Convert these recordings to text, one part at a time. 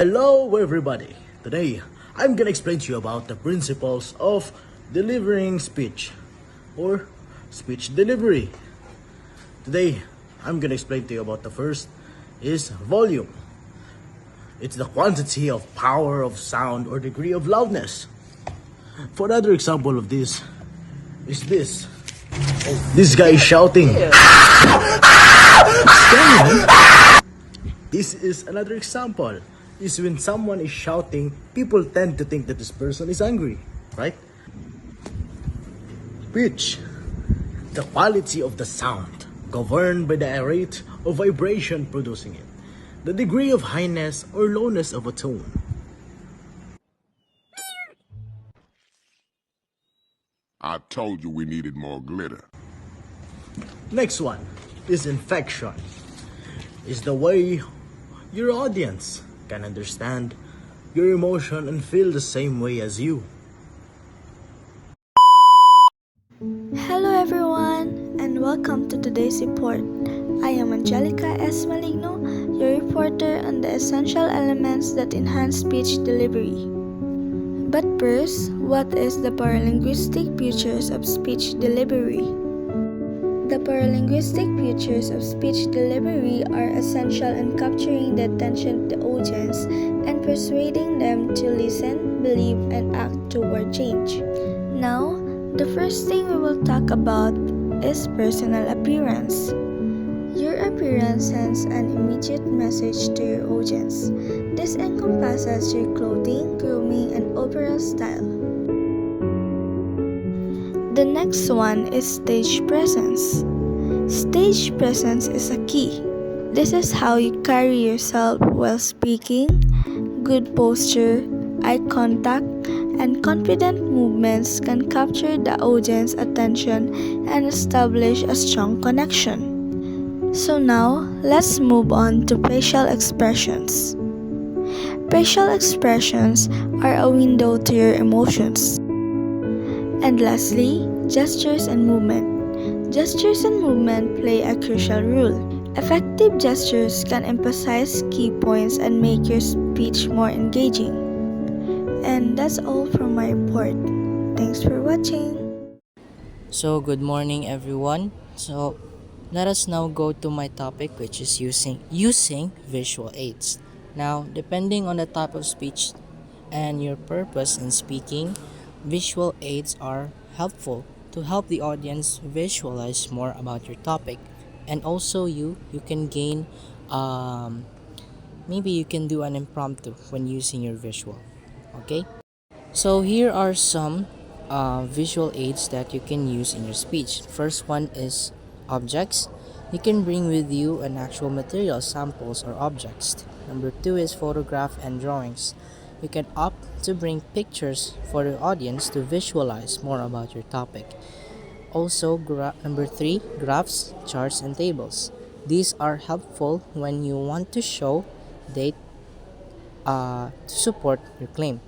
Hello everybody! Today, I'm gonna explain to you about the principles of delivering speech or speech delivery. Today, I'm gonna explain to you about the first is volume. It's the quantity of power of sound or degree of loudness. For another example of this is this. This guy is shouting. This is another example. Is when someone is shouting, people tend to think that this person is angry, right? Pitch, the quality of the sound, governed by the rate of vibration producing it, the degree of highness or lowness of a tone. I told you we needed more glitter. Next one is infection, is the way your audience can understand your emotion and feel the same way as you. Hello everyone and welcome to today's report. I am Angelica S. Maligno, your reporter on the essential elements that enhance speech delivery. But first, what is the paralinguistic features of speech delivery? The paralinguistic features of speech delivery are essential in capturing the attention of the audience and persuading them to listen, believe, and act toward change. Now, the first thing we will talk about is personal appearance. Your appearance sends an immediate message to your audience. This encompasses your clothing, grooming, and overall style. The next one is stage presence. Stage presence is a key. This is how you carry yourself while speaking. Good posture, eye contact, and confident movements can capture the audience's attention and establish a strong connection. So now, let's move on to facial expressions. Facial expressions are a window to your emotions. And lastly, gestures and movement. Gestures and movement play a crucial role. Effective gestures can emphasize key points and make your speech more engaging. And that's all from my report. Thanks for watching. So, good morning, everyone. So, let us now go to my topic, which is using visual aids. Now, depending on the type of speech and your purpose in speaking, visual aids are helpful to help the audience visualize more about your topic, and also you can gain maybe you can do an impromptu when using your visual. Okay, so here are some visual aids that you can use in your speech. First one is objects. You can bring with you an actual material, samples, or objects. Number two is photograph and drawings. You can opt to bring pictures for the audience to visualize more about your topic. Also, number three, graphs, charts, and tables. These are helpful when you want to show data to support your claim.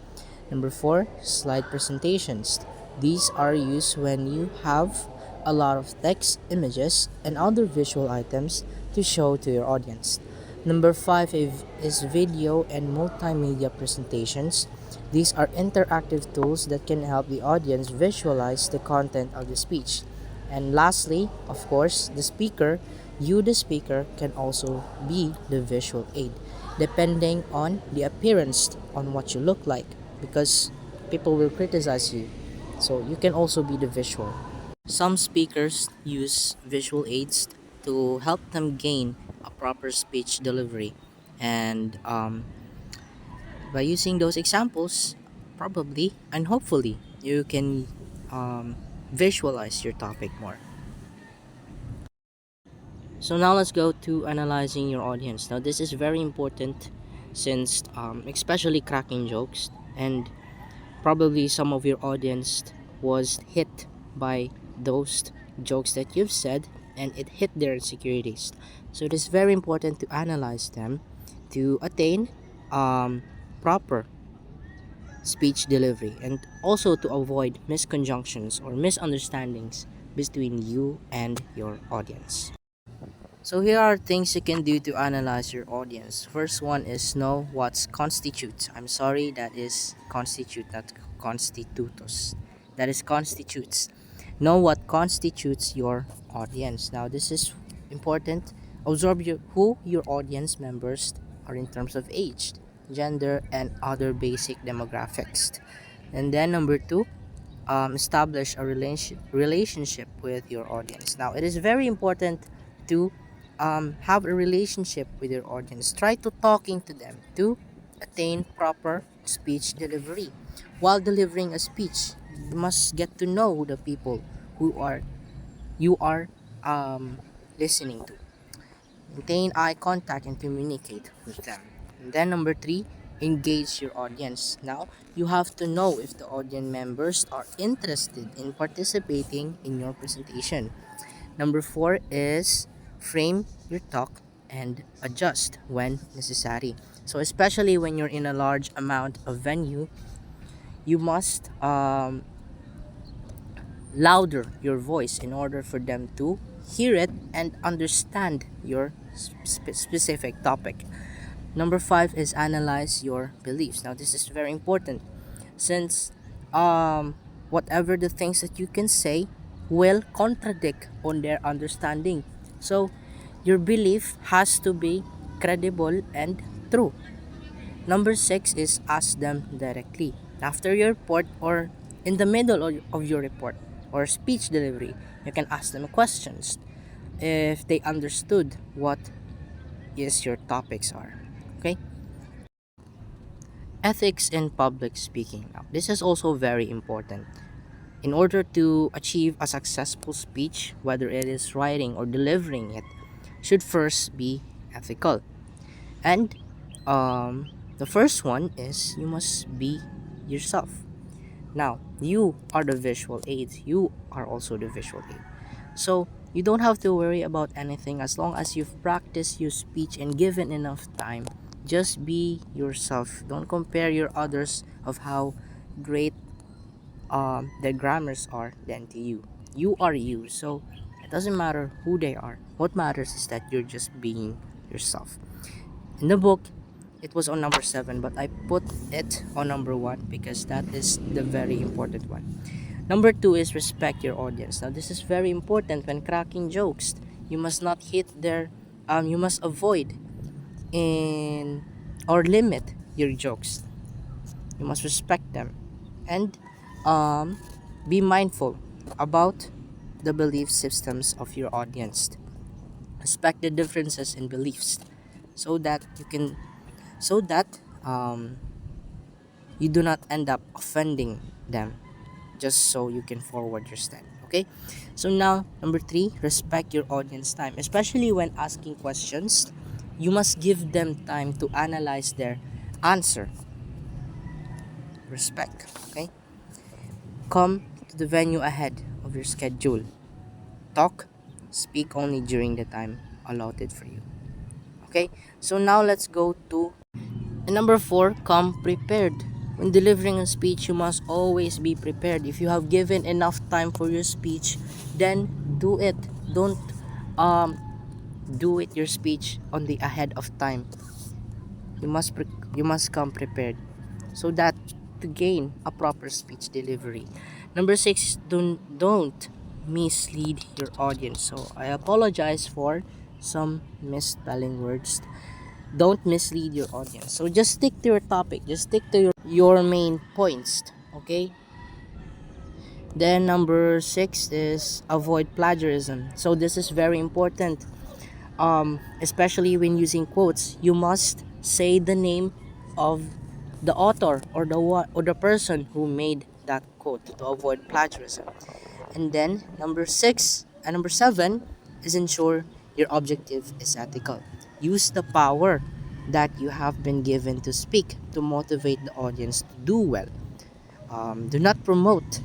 Number four, slide presentations. These are used when you have a lot of text, images, and other visual items to show to your audience. Number five is video and multimedia presentations. These are interactive tools that can help the audience visualize the content of the speech. And lastly, of course, the speaker. You, the speaker, can also be the visual aid, depending on the appearance, on what you look like, because people will criticize you. So you can also be the visual. Some speakers use visual aids to help them gain a proper speech delivery, and by using those examples, probably and hopefully you can visualize your topic more. So now let's go to analyzing your audience. Now this is very important since especially cracking jokes, and probably some of your audience was hit by those jokes that you've said, and it hit their insecurities. So it is very important to analyze them to attain proper speech delivery, and also to avoid misconjunctions or misunderstandings between you and your audience. So here are things you can do to analyze your audience. First one is know what constitutes. I'm sorry, that is constitute, not constitutos. That is constitutes. Know what constitutes your audience. Now this is important. Observe who your audience members are in terms of age, gender, and other basic demographics. And then number two, establish a relationship with your audience. Now, it is very important to have a relationship with your audience. Try to talking to them to attain proper speech delivery. While delivering a speech, you must get to know the people who are you are listening to. Maintain eye contact and communicate with them. And then number three, engage your audience. Now, you have to know if the audience members are interested in participating in your presentation. Number four is frame your talk and adjust when necessary. So, especially when you're in a large amount of venue, you must louder your voice in order for them to hear it and understand your specific topic. Number five is analyze your beliefs. Now, this is very important since whatever the things that you can say will contradict on their understanding. So, your belief has to be credible and true. Number six is ask them directly. After your report or in the middle of your report or speech delivery, you can ask them questions if they understood what is your topics are. Okay? Ethics in public speaking. Now, this is also very important. In order to achieve a successful speech, whether it is writing or delivering it, should first be ethical. And the first one is you must be yourself. Now, you are the visual aid. You are also the visual aid. So, you don't have to worry about anything as long as you've practiced your speech and given enough time. Just be yourself. Don't compare your others of how great the grammars are than to you. You are you. So, it doesn't matter who they are. What matters is that you're just being yourself. In the book, it was on number 7, but I put it on number 1 because that is the very important one. Number 2 is respect your audience. Now, this is very important when cracking jokes. You must not hit their, you must avoid in or limit your jokes. You must respect them and be mindful about the belief systems of your audience. Respect the differences in beliefs so that you do not end up offending them just so you can forward your stand. Okay, so now number 3, respect your audience time, especially when asking questions. You must give them time to analyze their answer. Respect. Okay, come to the venue ahead of your schedule. Talk, speak only during the time allotted for you. Okay, so now let's go to number 4, come prepared. When delivering a speech, you must always be prepared. If you have given enough time for your speech, then do it. Don't do it your speech on the ahead of time. You must come prepared so that to gain a proper speech delivery. Number 6, don't mislead your audience. So I apologize for some misspelling words. Don't mislead your audience. So just stick to your topic. Just stick to your main points. Okay? Then number 6 is avoid plagiarism. So this is very important. Especially when using quotes, you must say the name of the author or the person who made that quote to avoid plagiarism. And then number 7 is ensure your objective is ethical. Use the power that you have been given to speak to motivate the audience to do well. Do not promote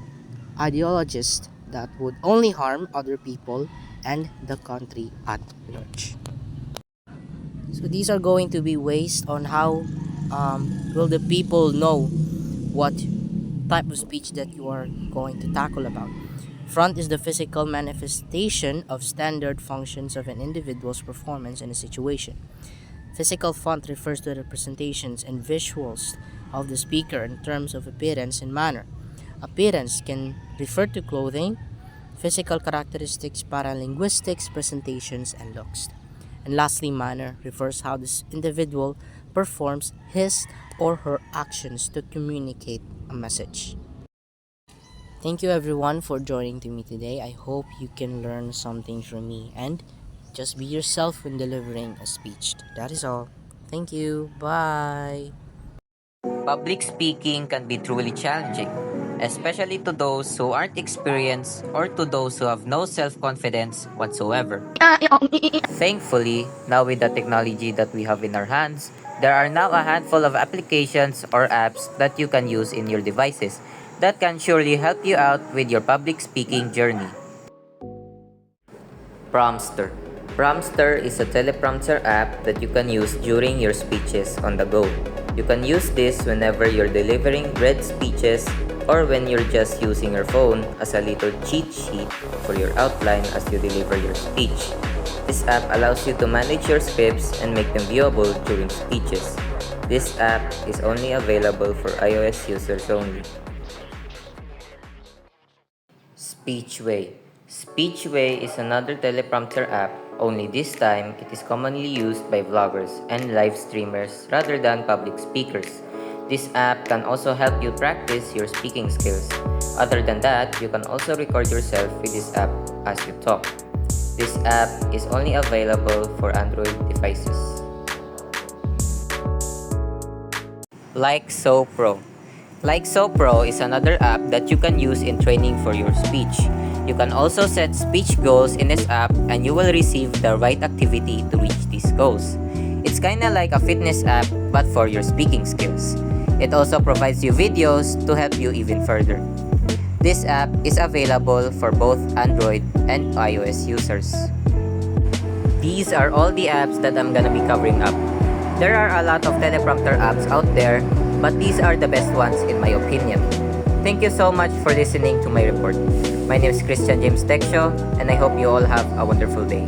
ideologies that would only harm other people and the country at large. So these are going to be ways on how will the people know what type of speech that you are going to tackle about. Front is the physical manifestation of standard functions of an individual's performance in a situation. Physical font refers to the representations and visuals of the speaker in terms of appearance and manner. Appearance can refer to clothing, physical characteristics, paralinguistics, presentations, and looks. And lastly, manner refers how this individual performs his or her actions to communicate a message. Thank you everyone for joining to me today. I hope you can learn something from me and just be yourself when delivering a speech. That is all. Thank you. Bye. Public speaking can be truly challenging, especially to those who aren't experienced or to those who have no self-confidence whatsoever. Thankfully, now with the technology that we have in our hands, there are now a handful of applications or apps that you can use in your devices that can surely help you out with your public speaking journey. Prompter. Prompter is a teleprompter app that you can use during your speeches on the go. You can use this whenever you're delivering read speeches or when you're just using your phone as a little cheat sheet for your outline as you deliver your speech. This app allows you to manage your scripts and make them viewable during speeches. This app is only available for iOS users only. Speechway. Speechway is another teleprompter app, only this time it is commonly used by vloggers and live streamers rather than public speakers. This app can also help you practice your speaking skills. Other than that, you can also record yourself with this app as you talk. This app is only available for Android devices. Like So Pro. Like So Pro is another app that you can use in training for your speech. You can also set speech goals in this app and you will receive the right activity to reach these goals. It's kinda like a fitness app but for your speaking skills. It also provides you videos to help you even further. This app is available for both Android and iOS users. These are all the apps that I'm gonna be covering up. There are a lot of teleprompter apps out there, but these are the best ones in my opinion. Thank you so much for listening to my report. My name is Christian James Texio, and I hope you all have a wonderful day.